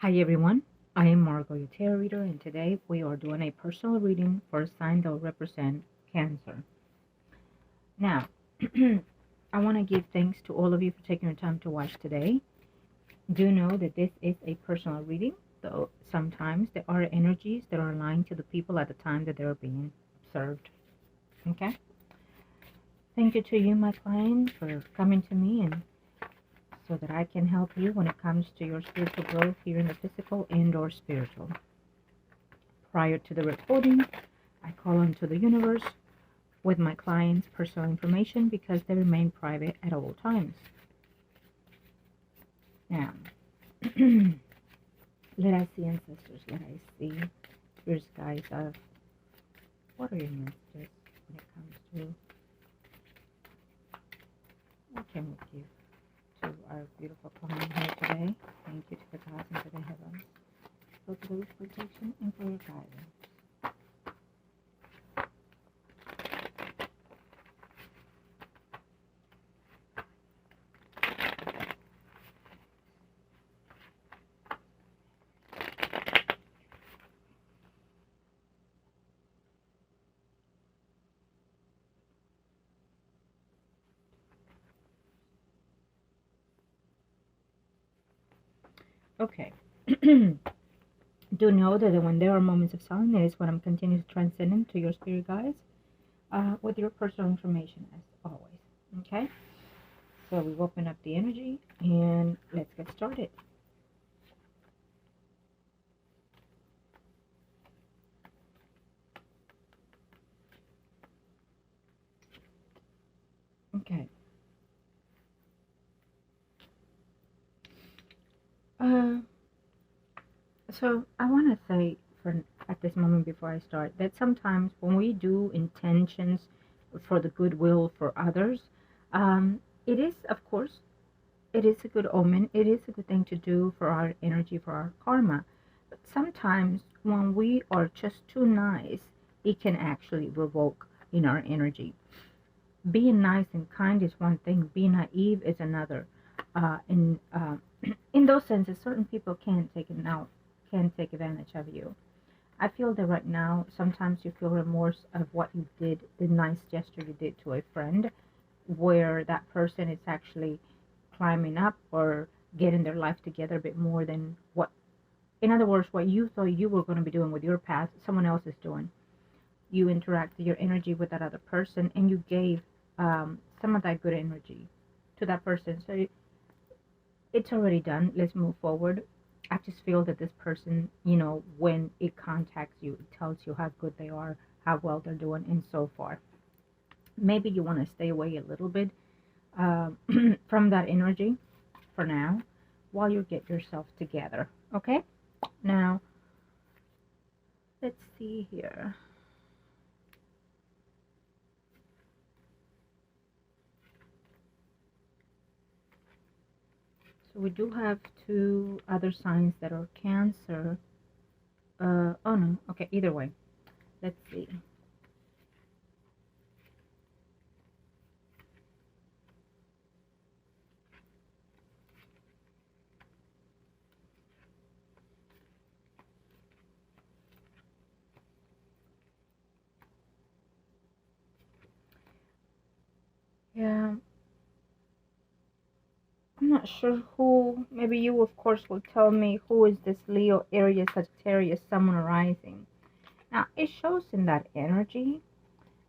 Hi everyone, I am Margot, your tarot reader, and today we are doing a personal reading for a sign that will represent Cancer. Now, I want to give thanks to all of you for taking your time to watch today. Do know that this is a personal reading, though sometimes there are energies that are aligned to the people at the time that they're being observed. Okay? Thank you to you, my client, for coming to me and so that I can help you when it comes to your spiritual growth here in the physical and or spiritual. Prior to the recording, I call onto the universe with my clients' personal information because they remain private at all times. Now, let us see, ancestors, let us see spirits, guides of what are your messages when it comes to what can we give to our beautiful client here today. Thank you to the gods and to the heavens for those protection and for your guidance. Okay. Do know that when there are moments of silence, it is when I'm continuing to transcend into your spirit guides with your personal information as always. Okay? So we open up the energy and let's get started. Okay. Uh, so I want to say for at this moment before I start that sometimes when we do intentions for the goodwill for others, it is, of course, it is a good omen. It is a good thing to do for our energy, for our karma. But sometimes when we are just too nice, it can actually revoke in our energy. Being nice and kind is one thing. Being naive is another. In in those senses, certain people can take advantage of you. I feel that right now, sometimes you feel remorse of what you did, the nice gesture you did to a friend, where that person is actually climbing up or getting their life together a bit more than what, in other words, what you thought you were going to be doing with your path, someone else is doing. You interacted your energy with that other person and you gave some of that good energy to that person. So it's already done. Let's move forward. I just feel that this person, when it contacts you, it tells you how good they are, how well they're doing, and so forth. Maybe you want to stay away a little bit uh, from that energy for now while you get yourself together. Okay? Now, let's see here. So we do have two other signs that are Cancer. Oh no, okay, either way. Let's see. Yeah, I'm not sure who, maybe you of course will tell me who is this Leo, Aries, Sagittarius, someone arising. Now, it shows in that energy,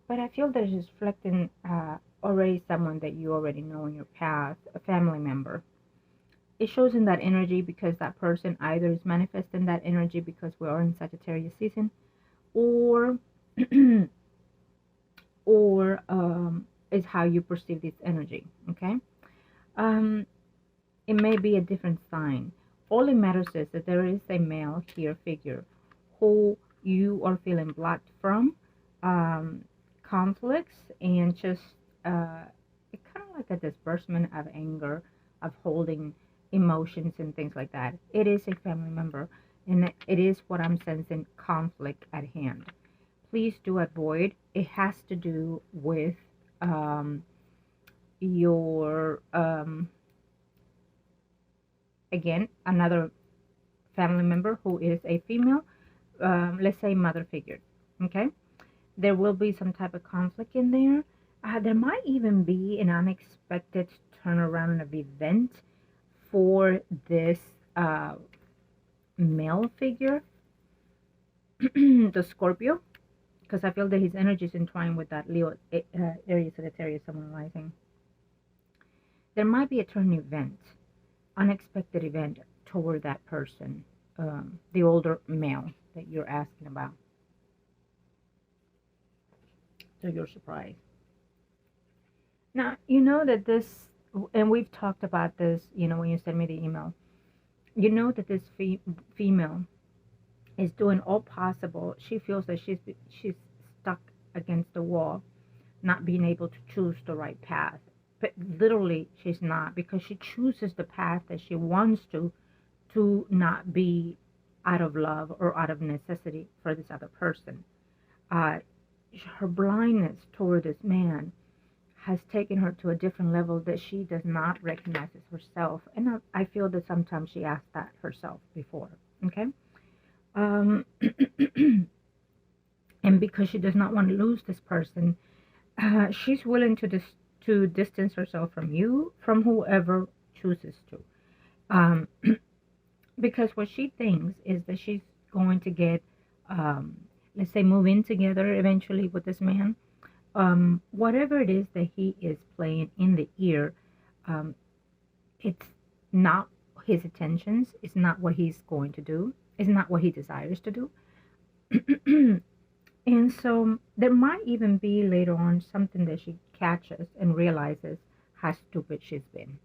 but I feel that it's reflecting already someone that you already know in your past, a family member. It shows in that energy because that person either is manifesting that energy because we are in Sagittarius season, or or is how you perceive this energy. Okay, um, it may be a different sign. All it matters is that there is a male here figure who you are feeling blocked from um, conflicts and just it kind of like a disbursement of anger, of holding emotions and things like that. It is a family member, and it is what I'm sensing, conflict at hand. Please do avoid. It has to do with um, your again, another family member who is a female, let's say mother figure. Okay, there will be some type of conflict in there. There might even be an unexpected turnaround of event for this uh, male figure, the Scorpio, because I feel that his energy is entwined with that Leo, Aries, Sagittarius, Sun rising. There might be a turn event, unexpected event toward that person, the older male that you're asking about. So you're surprised. Now, you know that this, and we've talked about this, when you send me the email, you know that this female is doing all possible. She feels that she's stuck against the wall, not being able to choose the right path. But literally, she's not, because she chooses the path that she wants to not be out of love or out of necessity for this other person. Uh, Her blindness toward this man has taken her to a different level that she does not recognize as herself. And I feel that sometimes she asked that herself before. Okay. Um, and because she does not want to lose this person, she's willing to distance herself from you, from whoever chooses to. Um, because what she thinks is that she's going to get, let's say, move in together eventually with this man. Whatever it is that he is playing in the ear, um, it's not his intentions. It's not what he's going to do. It's not what he desires to do. And so there might even be later on something that she catches and realizes how stupid she's been.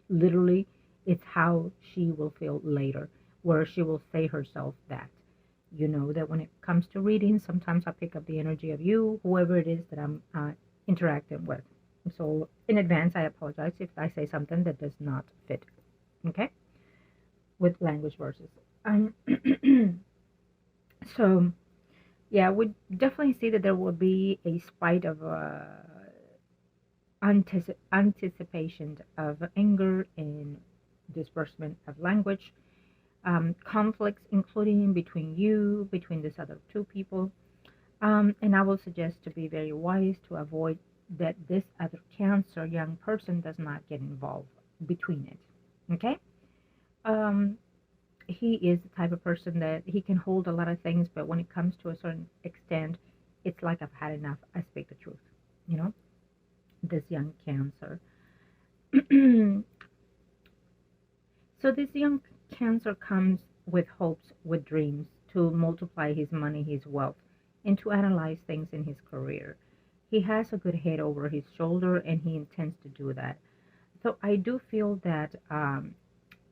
Literally, it's how she will feel later, where she will say herself that. That when it comes to reading, sometimes I pick up the energy of you, whoever it is that I'm interacting with. So in advance, I apologize if I say something that does not fit, okay, with language verses. So, yeah, we definitely see that there will be a spite of anticipation of anger and disbursement of language, conflicts, including between these other two people. And I will suggest to be very wise to avoid that this other Cancer young person does not get involved between it. Okay? He is the type of person that he can hold a lot of things, but when it comes to a certain extent, it's like I've had enough. I speak the truth. This young Cancer. So this young Cancer comes with hopes, with dreams to multiply his money, his wealth, and to analyze things in his career. He has a good head over his shoulder, and he intends to do that. So I do feel that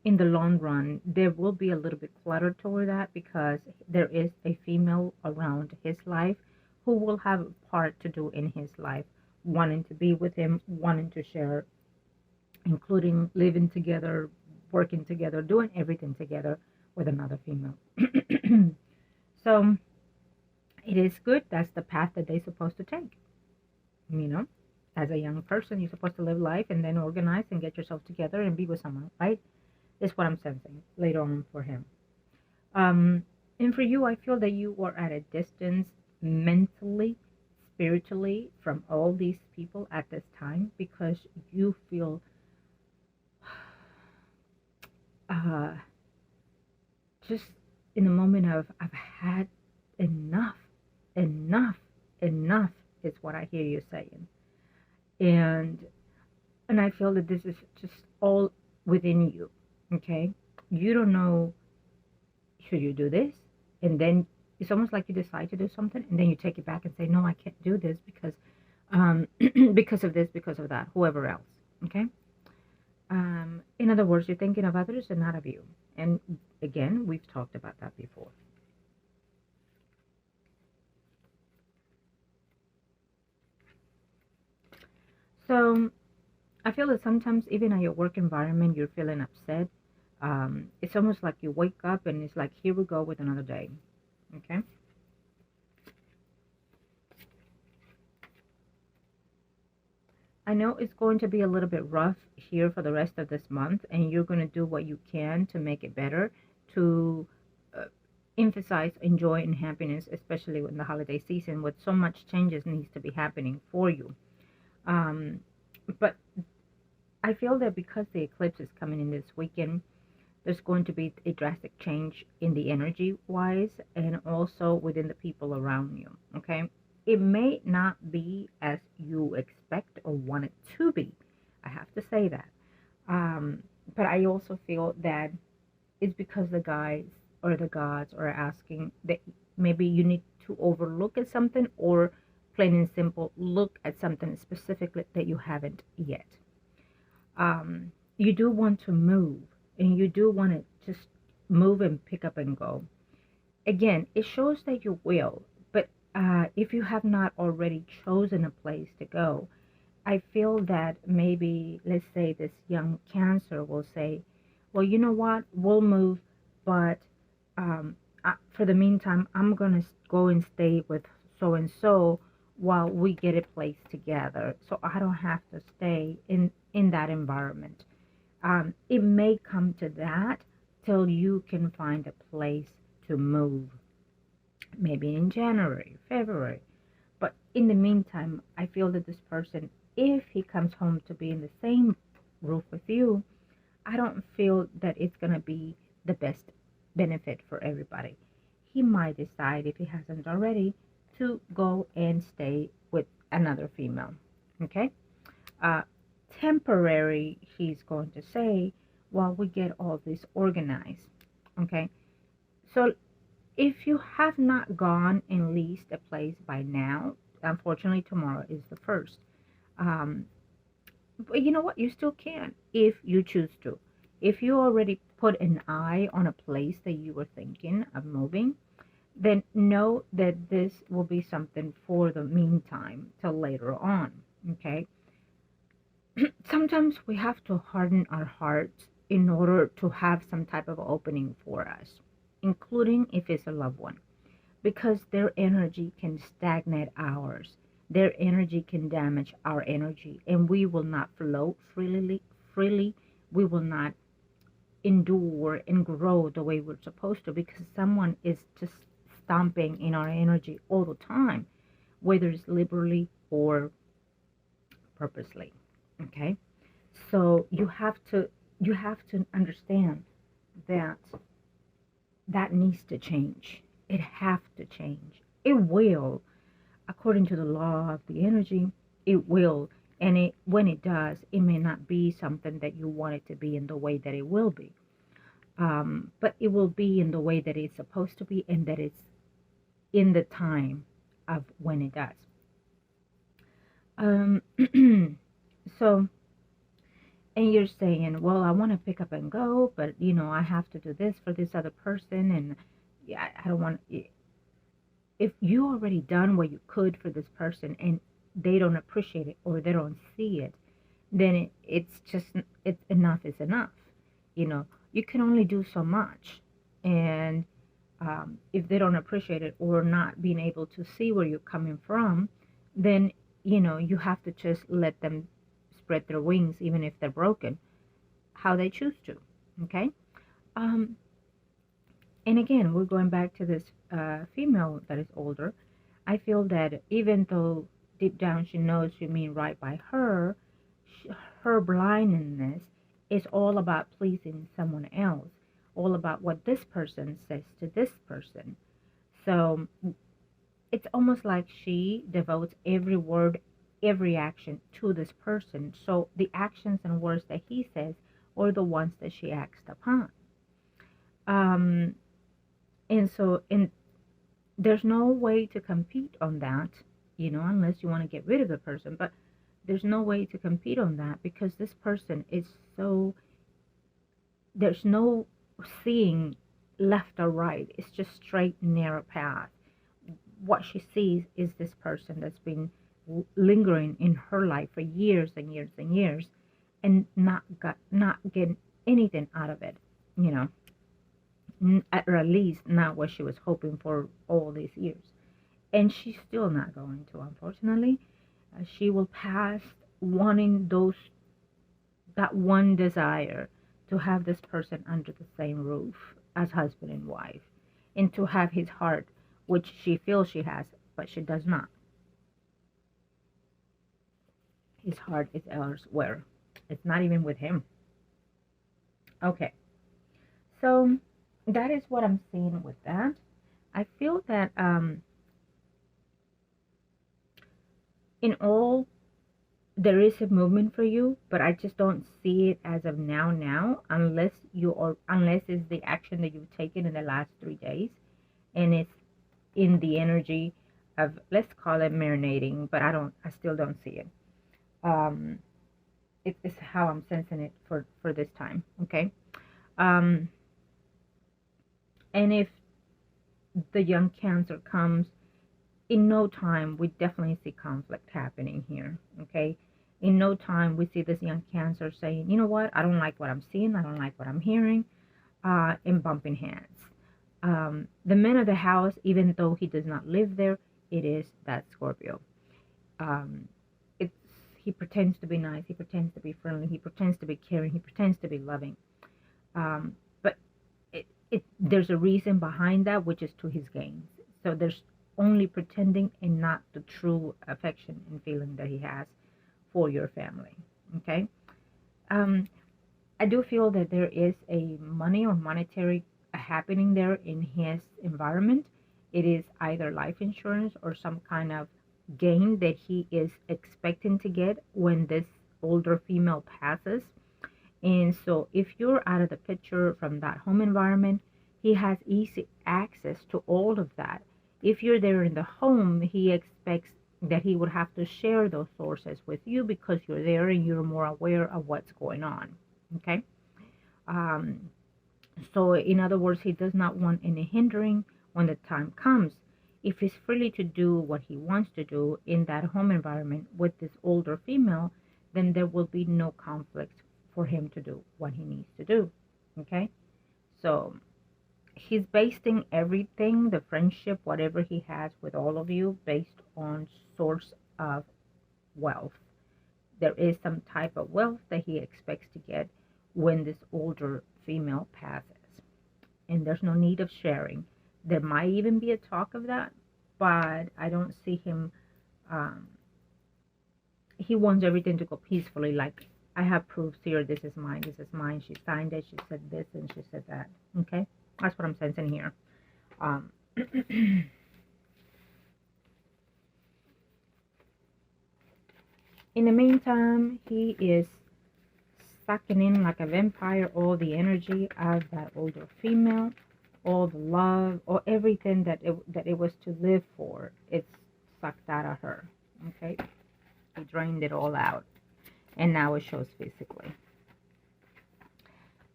in the long run, there will be a little bit clutter toward that, because there is a female around his life who will have a part to do in his life, wanting to be with him, wanting to share, including living together, working together, doing everything together with another female. So it is good. That's the path that they're supposed to take. As a young person, you're supposed to live life and then organize and get yourself together and be with someone, right? That's what I'm sensing later on for him. And for you, I feel that you are at a distance mentally, spiritually from all these people at this time, because you feel just in a moment of I've had enough, enough is what I hear you saying. And I feel that this is just all within you. Okay? You don't know, should you do this? And then it's almost like you decide to do something and then you take it back and say, no, I can't do this because because of this, because of that, whoever else. Okay? In other words, you're thinking of others and not of you. And again, we've talked about that before. So I feel that sometimes even at your work environment, you're feeling upset. It's almost like you wake up and it's like, here we go with another day. Okay? I know it's going to be a little bit rough here for the rest of this month, and you're going to do what you can to make it better. to emphasize joy and happiness, especially in the holiday season, with so much changes needs to be happening for you. Um, but I feel that because the eclipse is coming in this weekend, there's going to be a drastic change in the energy wise and also within the people around you. Okay. It may not be as you expect or want it to be. I have to say that. Um, but I also feel that it's because the guys or the gods are asking that maybe you need to overlook at something, or plain and simple look at something specifically that you haven't yet. You do want to move, and you do want to just move and pick up and go. Again, it shows that you will, but if you have not already chosen a place to go, I feel that maybe, let's say, this young Cancer will say, well, you know what, we'll move, but for the meantime, I'm going to go and stay with so and so while we get a place together. So I don't have to stay in that environment. It may come to that till you can find a place to move, maybe in January, February. But in the meantime, I feel that this person, if he comes home to be in the same roof with you, I don't feel that it's going to be the best benefit for everybody. He might decide, if he hasn't already, to go and stay with another female. Okay? Uh, Temporary, he's going to say, while we get all this organized. Okay? So if you have not gone and leased a place by now, unfortunately, tomorrow is the first. Um, but you know what? You still can if you choose to. If you already put an eye on a place that you were thinking of moving, then know that this will be something for the meantime till later on. Okay? Sometimes we have to harden our hearts in order to have some type of opening for us, including if it's a loved one, because their energy can stagnate ours. Their energy can damage our energy, and we will not flow freely. We will not endure and grow the way we're supposed to, because someone is just stomping in our energy all the time, whether it's liberally or purposely. Okay, so you have to understand that that needs to change. It have to change. It will, according to the law of the energy. It will, and when it does, it may not be something that you want it to be in the way that it will be, but it will be in the way that it's supposed to be, and that it's in the time of when it does. So, and you're saying, well, I want to pick up and go, but I have to do this for this other person, and yeah, I don't want. If you already done what you could for this person, and they don't appreciate it or they don't see it, then it's enough is enough. You can only do so much, and if they don't appreciate it or not being able to see where you're coming from, then you have to just let them spread their wings, even if they're broken, how they choose to. Okay. And again, we're going back to this female that is older. I feel that even though deep down she knows you mean right by her, her blindness is all about pleasing someone else, all about what this person says to this person. So it's almost like she devotes every word, every action to this person. So the actions and words that he says are the ones that she acts upon. And there's no way to compete on that, unless you want to get rid of the person. But there's no way to compete on that, because this person is there's no seeing left or right. It's just straight, narrow path. What she sees is this person that's been lingering in her life for years and years and years, and not getting anything out of it, or at least not what she was hoping for all these years. And she's still not going to, unfortunately. She will pass wanting that one desire to have this person under the same roof as husband and wife, and to have his heart, which she feels she has, but she does not. His heart is elsewhere. It's not even with him. Okay, so that is what I'm seeing with that. I feel that in all, there is a movement for you, but I just don't see it as of now, unless it's the action that you've taken in the last 3 days, and it's in the energy of, let's call it marinating, but I still don't see it. Um, it's how I'm sensing it for this time, okay? Um, and if the young Cancer comes, in no time, we definitely see conflict happening here, okay? In no time, we see this young Cancer saying, you know what, I don't like what I'm seeing, I don't like what I'm hearing, and bumping heads. The man of the house, even though he does not live there, it is that Scorpio. Um, it's, he pretends to be nice, he pretends to be friendly, he pretends to be caring, he pretends to be loving. But there's a reason behind that, which is to his gains. So there's only pretending and not the true affection and feeling that he has for your family. Okay. I do feel that there is a money or monetary happening there in his environment. It is either life insurance or some kind of gain that he is expecting to get when this older female passes. And so if you're out of the picture from that home environment, he has easy access to all of that. If you're there in the home, he expects that he would have to share those sources with you because you're there and you're more aware of what's going on. Okay? So in other words, he does not want any hindering when the time comes. If he's free to do what he wants to do in that home environment with this older female, then there will be no conflict for him to do what he needs to do. Okay? So he's basing everything, the friendship, whatever he has with all of you, based on source of wealth. There is some type of wealth that he expects to get when this older female passes. And there's no need of sharing. There might even be a talk of that, but I don't see him. He wants everything to go peacefully, like, I have proofs here, this is mine, she signed it, she said this, and she said that. Okay? That's what I'm sensing here. In the meantime, he is sucking in like a vampire all the energy of that older female, all the love, or everything that it was to live for. It's sucked out of her. Okay? He drained it all out. And now it shows physically.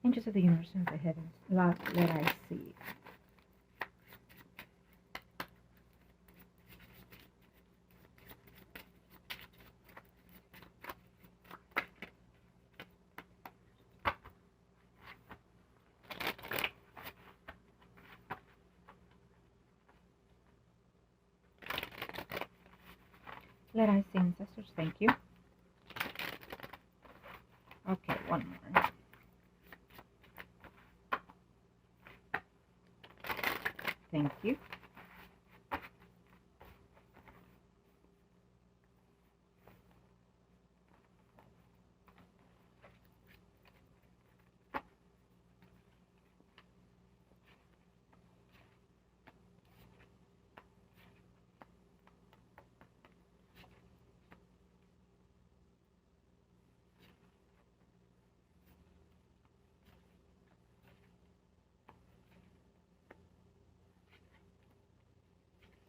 Angels of the universe and the heavens, let I see. Let I see, ancestors, thank you. Okay, one more. Thank you.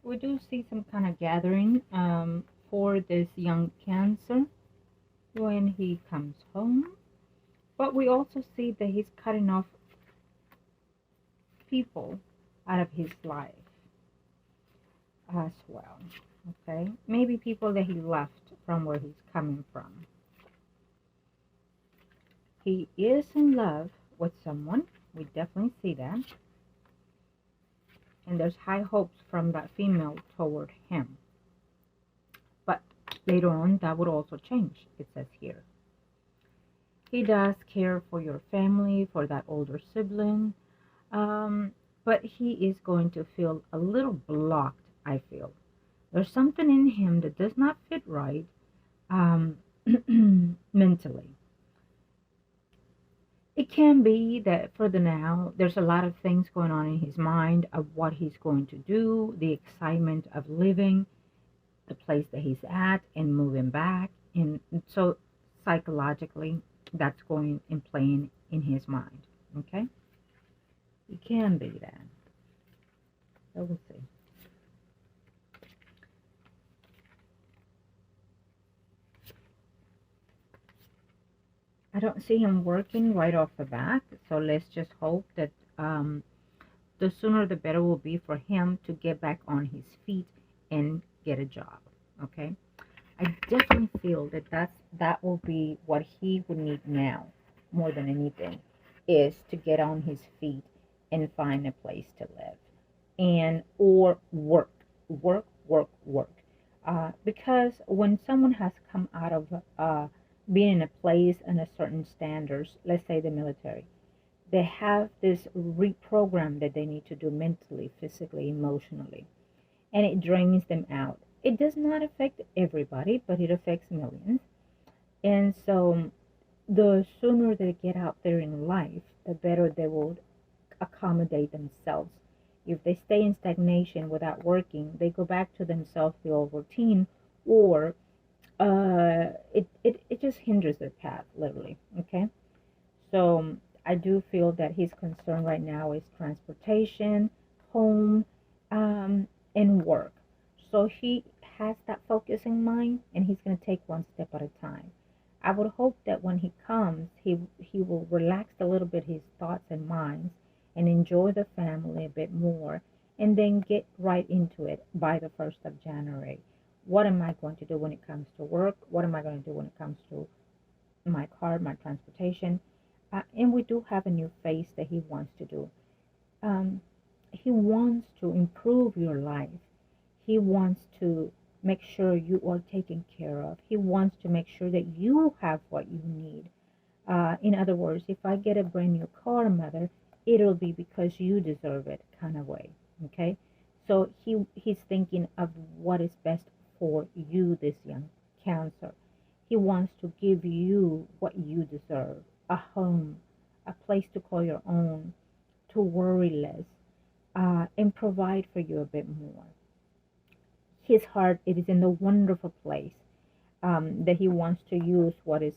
We do see some kind of gathering for this young Cancer when he comes home. But we also see that he's cutting off people out of his life as well. Okay? Maybe people that he left from where he's coming from. He is in love with someone. We definitely see that. And there's high hopes from that female toward him. But later on, that would also change, it says here. He does care for your family, for that older sibling, um, but he is going to feel a little blocked, I feel. There's something in him that does not fit right um, mentally. It can be that for the now, there's a lot of things going on in his mind of what he's going to do, the excitement of living, the place that he's at, and moving back. And so psychologically, that's going and playing in his mind. Okay? It can be that. So we'll see. I don't see him working right off the bat, so let's just hope that the sooner the better will be for him to get back on his feet and get a job. Okay, I definitely feel that that will be what he would need now more than anything, is to get on his feet and find a place to live and or work. Because when someone has come out of being in a place and a certain standards, let's say the military, they have this reprogram that they need to do mentally, physically, emotionally, and it drains them out. It does not affect everybody, but it affects millions. And so the sooner they get out there in life, the better they will accommodate themselves. If they stay in stagnation without working, they go back to themselves, the old routine, or it just hinders their path, literally. Okay? So I do feel that his concern right now is transportation, home, and work. So he has that focus in mind, and he's going to take one step at a time. I would hope that when he comes, he will relax a little bit his thoughts and minds and enjoy the family a bit more, and then get right into it by the 1st of January. What am I going to do when it comes to work? What am I going to do when it comes to my car, my transportation? And we do have a new phase that he wants to do. Um, he wants to improve your life. He wants to make sure you are taken care of. He wants to make sure that you have what you need. In other words, if I get a brand new car, mother, it'll be because you deserve it, kind of way. Okay? So he's thinking of what is best for you, this young Cancer. He wants to give you what you deserve, a home, a place to call your own, to worry less, and provide for you a bit more. His heart, it is in the wonderful place that he wants to use what is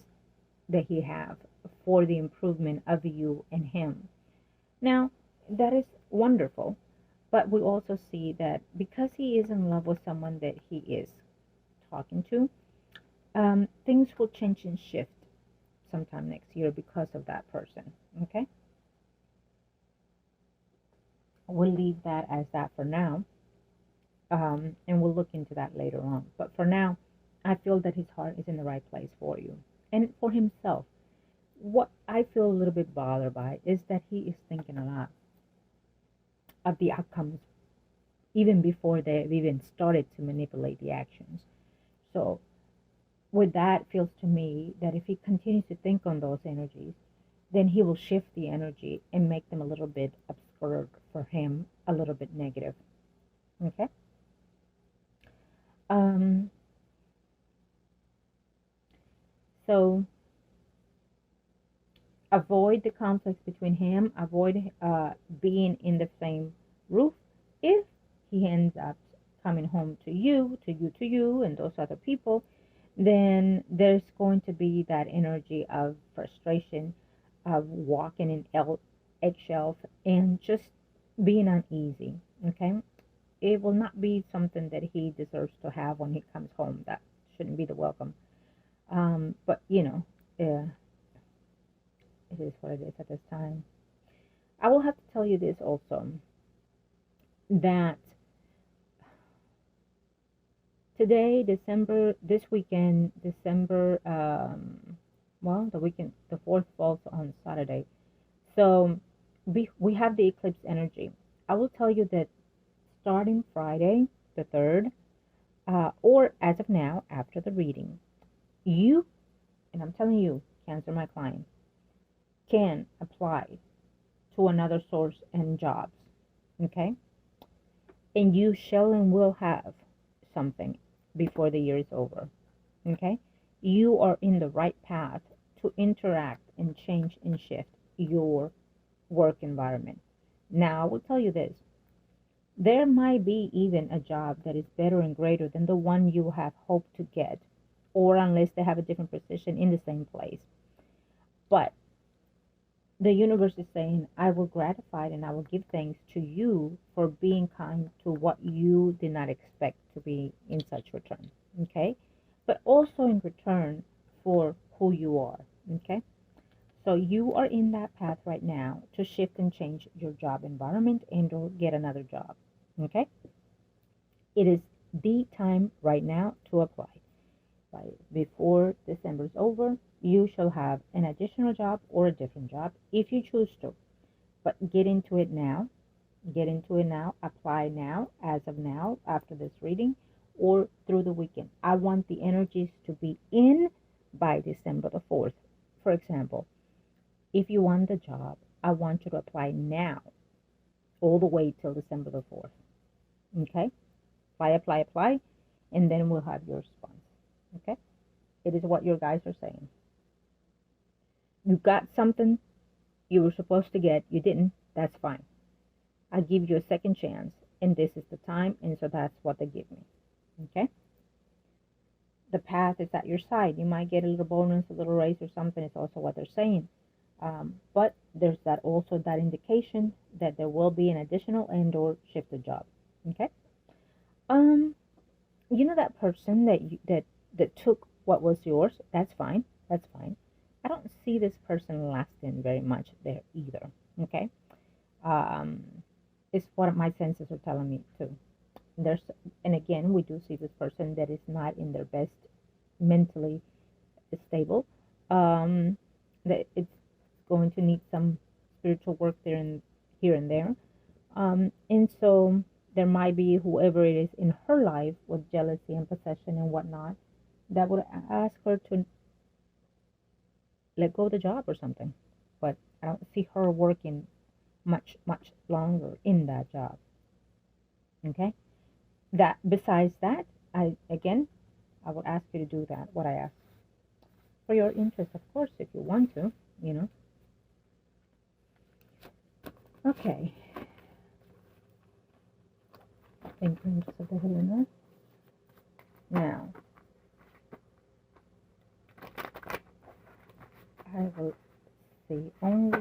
that he have for the improvement of you and him. Now, that is wonderful, but we also see that because he is in love with someone that he is talking to, things will change and shift sometime next year because of that person. Okay? We'll leave that as that for now, and we'll look into that later on. But for now, I feel that his heart is in the right place for you and for himself. What I feel a little bit bothered by is that he is thinking a lot of the outcomes even before they've even started to manipulate the actions. So with that, it feels to me that if he continues to think on those energies, then he will shift the energy and make them a little bit obscure for him, a little bit negative. Okay? So avoid the conflicts between him, avoid being in the same roof. If he ends up coming home to you, and those other people, then there's going to be that energy of frustration, of walking in eggshells, and just being uneasy. Okay? It will not be something that he deserves to have when he comes home. That shouldn't be the welcome. But, it is what it is at this time. I will have to tell you this also, that today, this weekend, the 4th falls on Saturday. So we have the eclipse energy. I will tell you that starting Friday, the 3rd, or as of now, after the reading, and I'm telling you, Cancer, my client, can apply to another source and jobs, okay? And you shall and will have something before the year is over, okay? You are in the right path to interact and change and shift your work environment. Now, I will tell you this. There might be even a job that is better and greater than the one you have hoped to get, or unless they have a different position in the same place. But the universe is saying, I will gratify and I will give thanks to you for being kind to what you did not expect to be in such return, okay? But also in return for who you are, okay? So you are in that path right now to shift and change your job environment and or get another job, okay? It is the time right now to apply. Before December is over, you shall have an additional job or a different job if you choose to. But get into it now. Get into it now. Apply now, as of now, after this reading, or through the weekend. I want the energies to be in by December the 4th. For example, if you want the job, I want you to apply now, all the way till December the 4th. Okay? Apply, and then we'll have your response. Okay? It is what your guys are saying. You got something you were supposed to get, you didn't, that's fine. I give you a second chance, and this is the time, and so that's what they give me. Okay? The path is at your side. You might get a little bonus, a little raise or something. It's also what they're saying. But there's also that indication that there will be an additional and or shifted job. Okay? You know that person that took what was yours? That's fine. That's fine. I don't see this person lasting very much there either. Okay? It's what my senses are telling me too. And again, we do see this person that is not in their best mentally stable. That it's going to need some spiritual work there and here and there. And so there might be whoever it is in her life with jealousy and possession and whatnot that would ask her to let go of the job or something. But I don't see her working much longer in that job. Okay? That besides that, I would ask you to do that, what I asked. For your interest, of course, if you want to, you know. Okay. Thank you, Angels of the Healing. Now, I will see only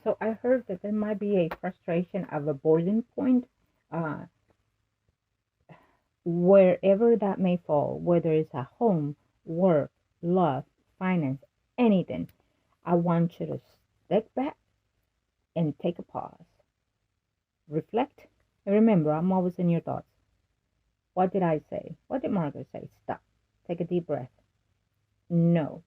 so I heard that there might be a frustration of a boiling point, wherever that may fall, whether it's at home, work, love, finance, anything. I want you to step back and take a pause. Reflect. And remember, I'm always in your thoughts. What did I say? What did Margaret say? Stop. Take a deep breath. No.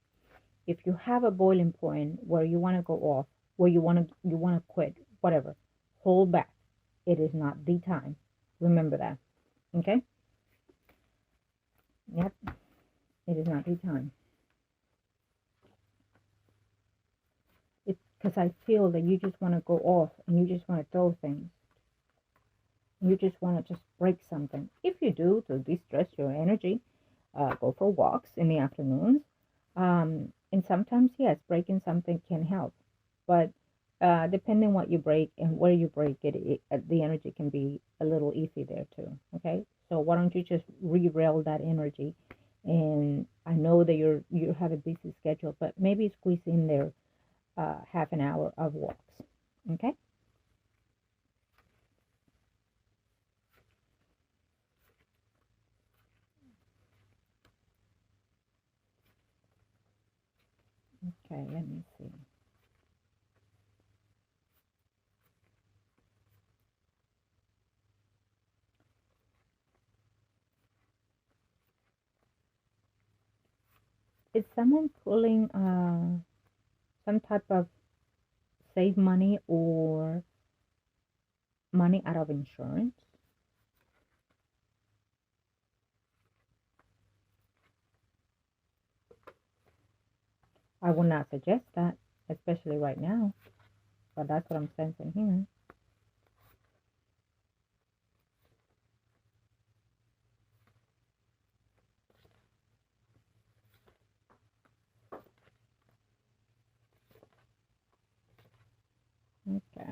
If you have a boiling point where you want to go off, where you want to quit, whatever, hold back. It is not the time. Remember that. Okay? Yep. It is not the time. It's because I feel that you just want to go off and you just want to throw things. You just want to just break something. If you do, to de-stress your energy, go for walks in the afternoons. And sometimes, yes, breaking something can help. But depending what you break and where you break it, the energy can be a little iffy there too. Okay, so why don't you just re-rail that energy? And I know that you have a busy schedule, but maybe squeeze in there half an hour of walks. Okay. Okay, let me see. Is someone pulling some type of save money or money out of insurance? I would not suggest that, especially right now, but that's what I'm sensing here. Okay.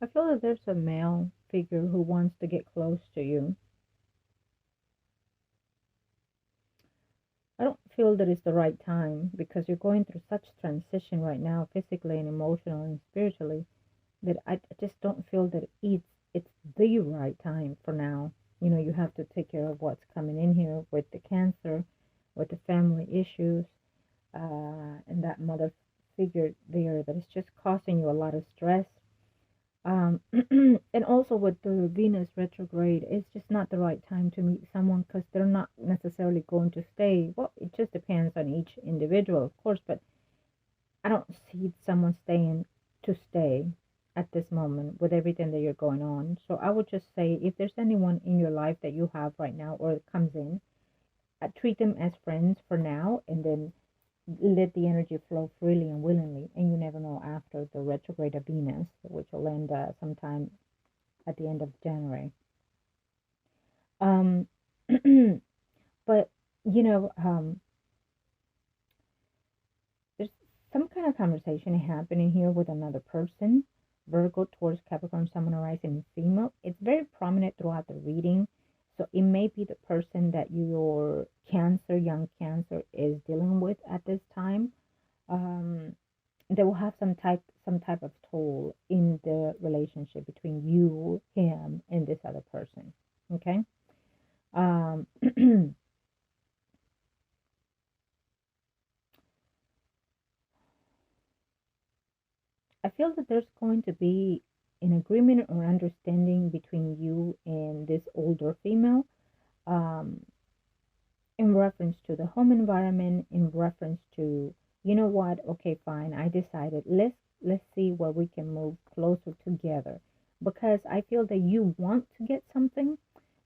I feel that there's a male figure who wants to get close to you. I don't feel that it's the right time because you're going through such transition right now, physically and emotionally and spiritually, that I just don't feel that it's the right time for now. You know, you have to take care of what's coming in here with the cancer, with the family issues, and that mother figure there that is just causing you a lot of stress. And also with the Venus retrograde, it's just not the right time to meet someone because they're not necessarily going to stay. Well, it just depends on each individual, of course, but I don't see someone staying to stay at this moment with everything that you're going on. So I would just say if there's anyone in your life that you have right now or that comes in, treat them as friends for now and then let the energy flow freely and willingly. And you never know after the retrograde of Venus, which will end sometime at the end of January. Um, but, you know, there's some kind of conversation happening here with another person. Virgo, Taurus, Capricorn, Sun, Moon, Rising, female. It's very prominent throughout the reading. So it may be the person that your Cancer, young Cancer, is dealing with at this time. Um, they will have some type of toll in the relationship between you, him, and this other person. Okay. Um, I feel that there's going to be an agreement or understanding between you and this older female, um, in reference to the home environment, in reference to, you know what, okay, fine, I decided let's see where we can move closer together, because I feel that you want to get something,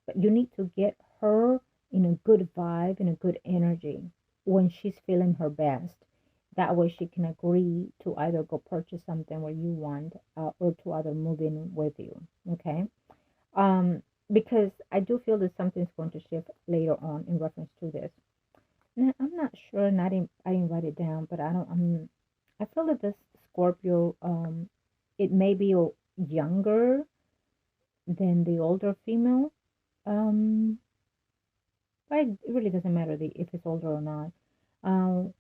but you need to get her in a good vibe, in a good energy when she's feeling her best. That way she can agree to either go purchase something where you want, or to either move in with you. Okay. Um, because I do feel that something's going to shift later on in reference to this. Now, I'm not sure, and I didn't write it down, but I feel that this Scorpio, it may be younger than the older female. Um, but it really doesn't matter if it's older or not. Um,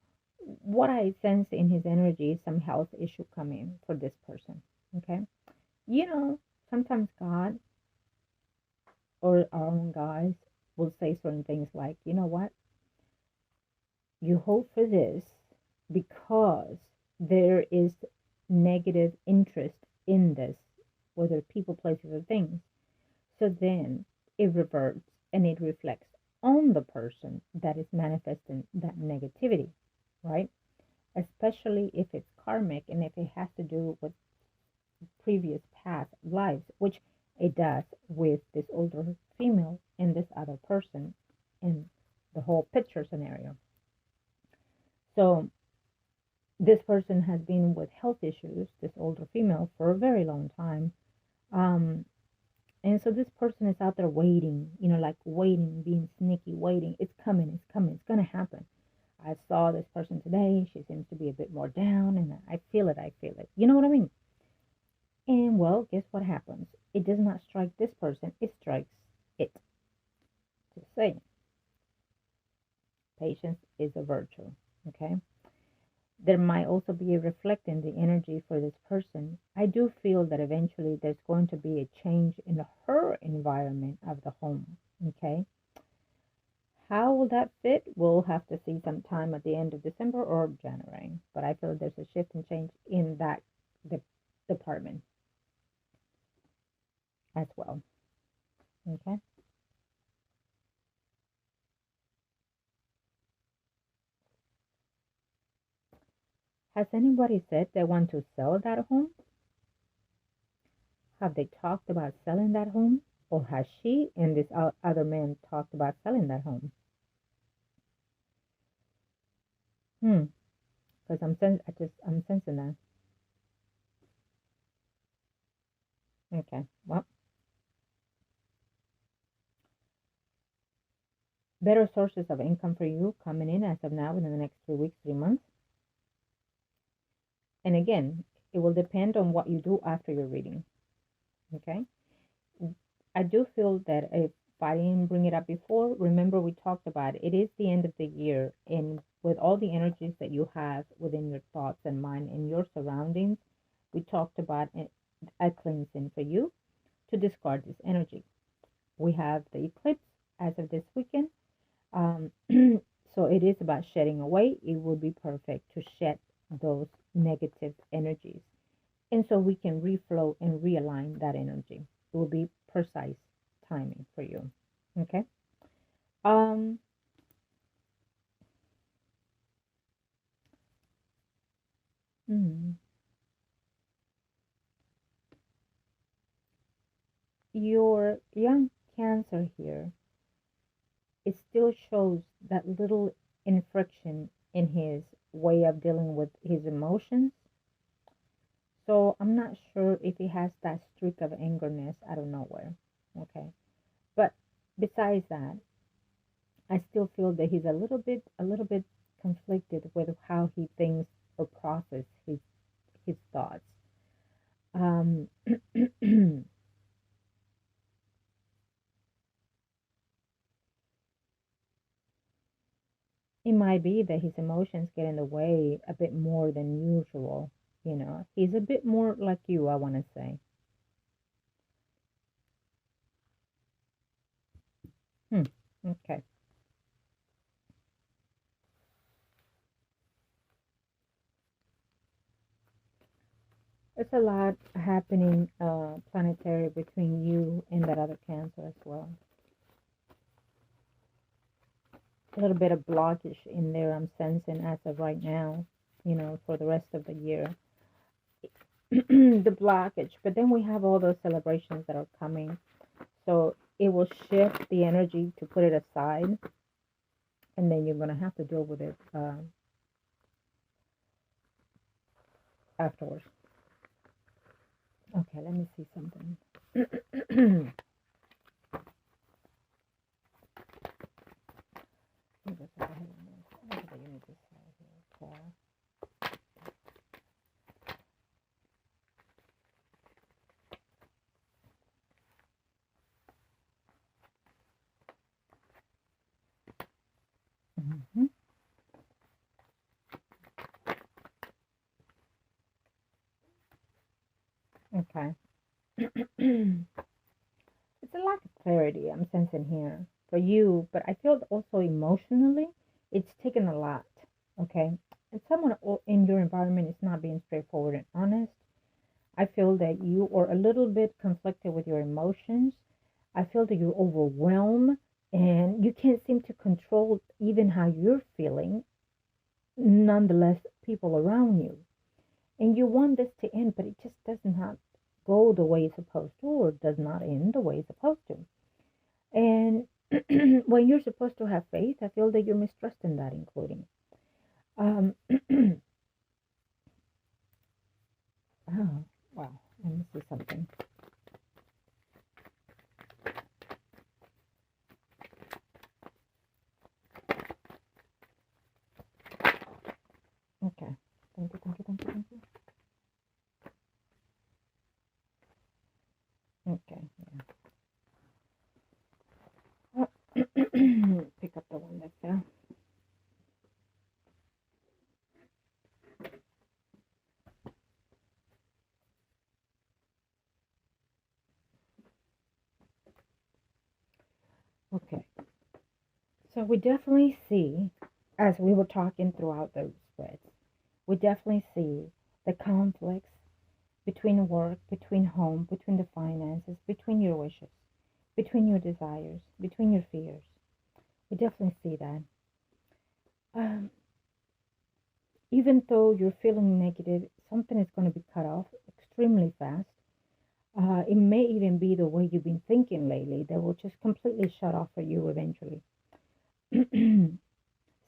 what I sense in his energy is some health issue coming for this person. Okay, you know, sometimes God or our own guys will say certain things like, you know what, you hope for this because there is negative interest in this, whether people, places, or things. So then it reverts and it reflects on the person that is manifesting that negativity, right? Especially if it's karmic and if it has to do with previous past lives, which it does with this older female and this other person in the whole picture scenario. So this person has been with health issues, this older female, for a very long time. Um, and so this person is out there waiting, you know, like waiting, being sneaky, waiting. It's coming, it's coming, it's going to happen. I saw this person today. She seems to be a bit more down, and I feel it. I feel it. You know what I mean? And well, guess what happens? It does not strike this person, it strikes it. Just saying. Patience is a virtue. Okay? There might also be a reflecting the energy for this person. I do feel that eventually there's going to be a change in her environment of the home. Okay? How will that fit? We'll have to see sometime at the end of December or January. But I feel there's a shift and change in that department as well. Okay. Has anybody said they want to sell that home? Have they talked about selling that home? Or has she and this other man talked about selling that home? Hmm. Because I'm sensing that. Okay. Well, better sources of income for you coming in as of now within the next 3 weeks, 3 months. And again, it will depend on what you do after your reading. Okay. I do feel that if I didn't bring it up before, remember we talked about it. It is the end of the year, and with all the energies that you have within your thoughts and mind and your surroundings, we talked about a cleansing for you to discard this energy. We have the eclipse as of this weekend. Um, so it is about shedding away. It would be perfect to shed those negative energies. And so we can reflow and realign that energy. It will be precise timing for you. Okay. Um, hmm, your young Cancer here, it still shows that little infriction in his way of dealing with his emotions. So I'm not sure if he has that streak of angerness out of nowhere. Okay. But besides that, I still feel that he's a little bit conflicted with how he thinks or process his thoughts. Um, it might be that his emotions get in the way a bit more than usual. He's a bit more like you, I want to say. Hmm. Okay. It's a lot happening planetary between you and that other Cancer as well. A little bit of blockage in there I'm sensing as of right now, for the rest of the year. The blockage. But then we have all those celebrations that are coming. So it will shift the energy to put it aside, and then you're going to have to deal with it afterwards. Okay, let me see something. Mm-hmm. Okay. It's a lack of clarity I'm sensing here for you, but I feel also emotionally it's taken a lot. Okay. And someone in your environment is not being straightforward and honest. I feel that you are a little bit conflicted with your emotions. I feel that you're overwhelmed and you can't seem to control even how you're feeling, nonetheless, people around you. And you want this to end, but it just does not go the way it's supposed to, or does not end the way it's supposed to. And when you're supposed to have faith, I feel that you're mistrusting that, including. Um, oh, wow. Let me see something. Okay. Thank you, thank you, thank you, thank you. Okay. Yeah. Pick up the one that fell. Okay. So we definitely see, as we were talking throughout those spreads, we definitely see the conflicts between work, between home, between the finances, between your wishes, between your desires, between your fears. We definitely see that. Um, Even though you're feeling negative, something is going to be cut off extremely fast. It may even be the way you've been thinking lately that will just completely shut off for you eventually.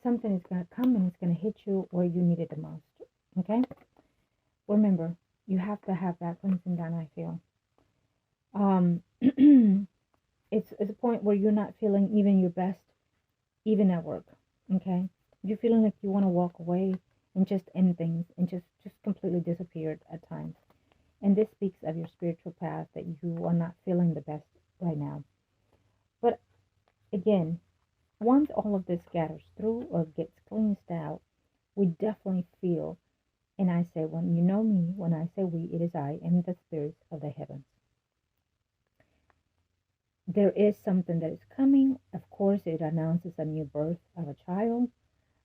Something is going to come and it's going to hit you where you need it the most. Okay? Remember, you have to have that cleansing done, I feel. It's a point where you're not feeling even your best, even at work. Okay? You're feeling like you want to walk away and just end things and just completely disappear at times. And this speaks of your spiritual path that you are not feeling the best right now. But again, once all of this scatters through or gets cleansed out, we definitely feel, and I say, when you know me, when I say we, it is I and the spirits of the heavens. There is something that is coming. Of course, it announces a new birth of a child.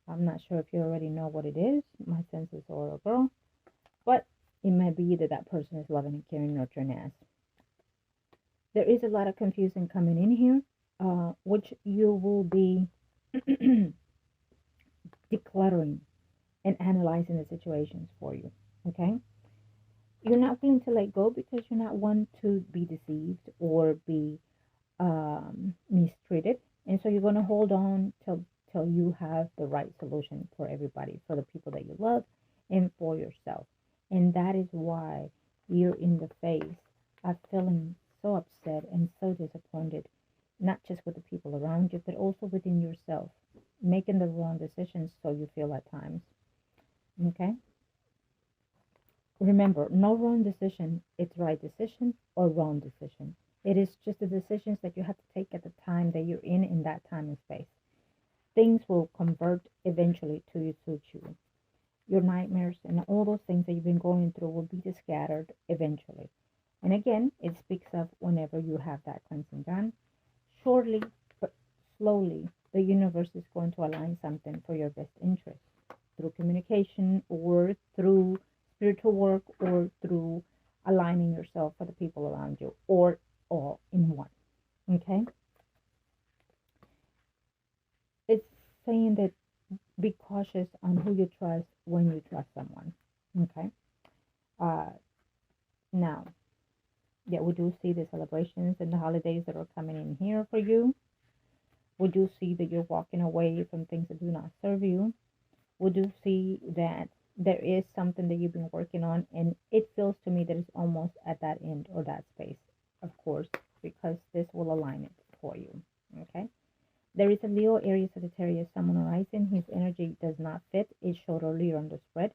I'm not sure if you already know what it is. My sense is boy or girl. But it might be that that person is loving and caring, nurturing as. There is a lot of confusion coming in here, which you will be decluttering and analyzing the situations for you. Okay? You're not willing to let go because you're not one to be deceived or be mistreated. And so you're going to hold on till you have the right solution for everybody, for the people that you love, and for yourself. And that is why you're in the phase of feeling so upset and so disappointed, not just with the people around you, but also within yourself, making the wrong decisions, so you feel at times. Okay? Remember, no wrong decision, it's right decision or wrong decision. It is just the decisions that you have to take at the time that you're in that time and space. Things will convert eventually to suit you. Your nightmares and all those things that you've been going through will be scattered eventually. And again, it speaks of whenever you have that cleansing done, shortly but slowly, the universe is going to align something for your best interest through communication or through spiritual work or through aligning yourself for the people around you or all in one. Okay? It's saying that be cautious on who you trust when you trust someone. Okay? Uh, Now, yeah, we do see the celebrations and the holidays that are coming in here for you. We do see that you're walking away from things that do not serve you. We do see that there is something that you've been working on, and it feels to me that it's almost at that end or that space, of course, because this will align it for you. Okay? There is a Leo, Aries, Sagittarius, Sun, Moon, Rising. His energy does not fit. It showed earlier on the spread.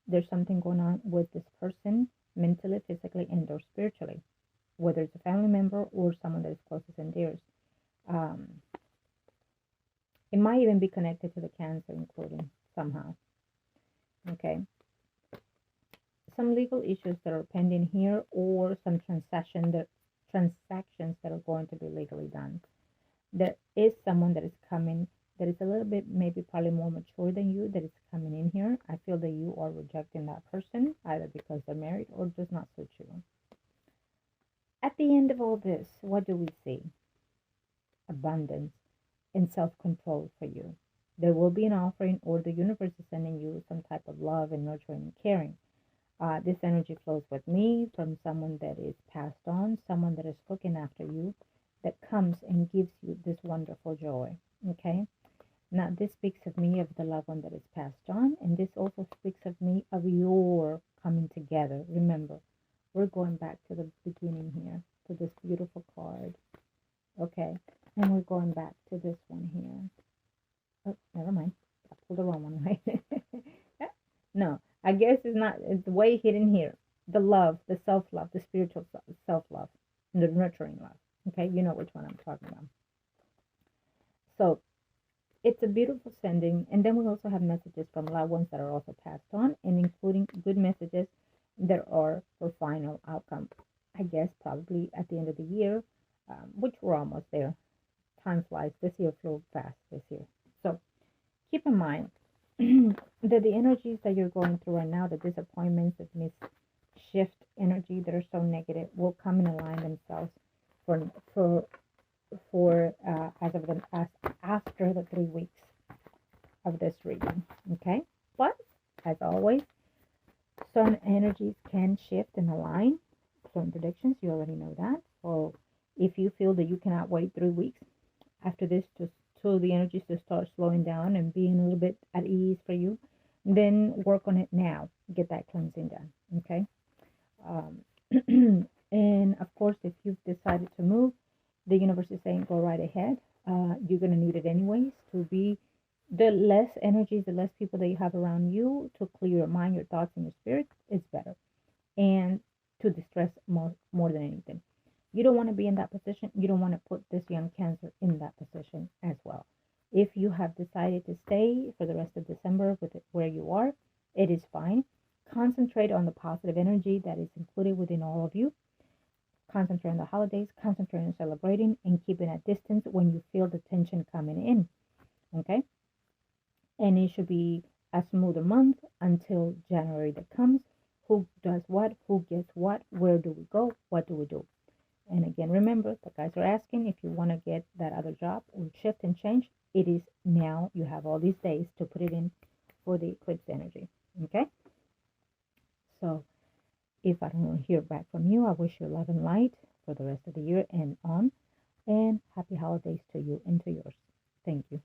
There's something going on with this person, mentally, physically, and or spiritually, whether it's a family member or someone that is closest and dearest. It might even be connected to the Cancer, including somehow. Okay. Some legal issues that are pending here, or some transactions that are going to be legally done. There is someone that is coming that is a little bit, maybe probably more mature than you, that is coming in here. I feel that you are rejecting that person, either because they're married or does not suit you. At the end of all this, what do we see? Abundance and self-control for you. There will be an offering, or the universe is sending you some type of love and nurturing and caring. This energy flows with me from someone that is passed on, someone that is looking after you, that comes and gives you this wonderful joy. Okay? Now, this speaks of me, of the loved one that is passed on, and this also speaks of me, of your coming together. Remember, we're going back to the beginning here, to this beautiful card. Okay? And we're going back to this one here. Oh, never mind. I pulled the wrong one, right? No, I guess it's way hidden here. The love, the self-love, the spiritual self-love, and the nurturing love. Okay, you know which one I'm talking about. So, it's a beautiful sending. And then we also have messages from loved ones that are also passed on, and including good messages that are for final outcome. I guess probably at the end of the year, which we're almost there. Time flies. This year flew fast this year. So keep in mind that the energies that you're going through right now, the disappointments, the shift energy that are so negative, will come and align themselves for of them as after the 3 weeks of this reading. Okay, but as always, sun energies can shift and align. Certain predictions, you already know that. So if you feel that you cannot wait 3 weeks after this to the energies to start slowing down and being a little bit at ease for you, then work on it now. Get that cleansing done. Okay. And of course, if you've decided to move, the universe is saying go right ahead. You're going to need it anyways to be the less energies, the less people that you have around you to clear your mind, your thoughts, and your spirit, it's better. And to distress more than anything. You don't want to be in that position. You don't want to put this young Cancer in that position as well. If you have decided to stay for the rest of December with it where you are, it is fine. Concentrate on the positive energy that is included within all of you. Concentrate on the holidays, concentrate on celebrating, and keeping a distance when you feel the tension coming in. Okay? And it should be a smoother month until January that comes. Who does what? Who gets what? Where do we go? What do we do? And again, remember, the guys are asking if you want to get that other job or shift and change. It is now. You have all these days to put it in for the eclipse energy. Okay? So if I don't hear back from you, I wish you love and light for the rest of the year and on. And happy holidays to you and to yours. Thank you.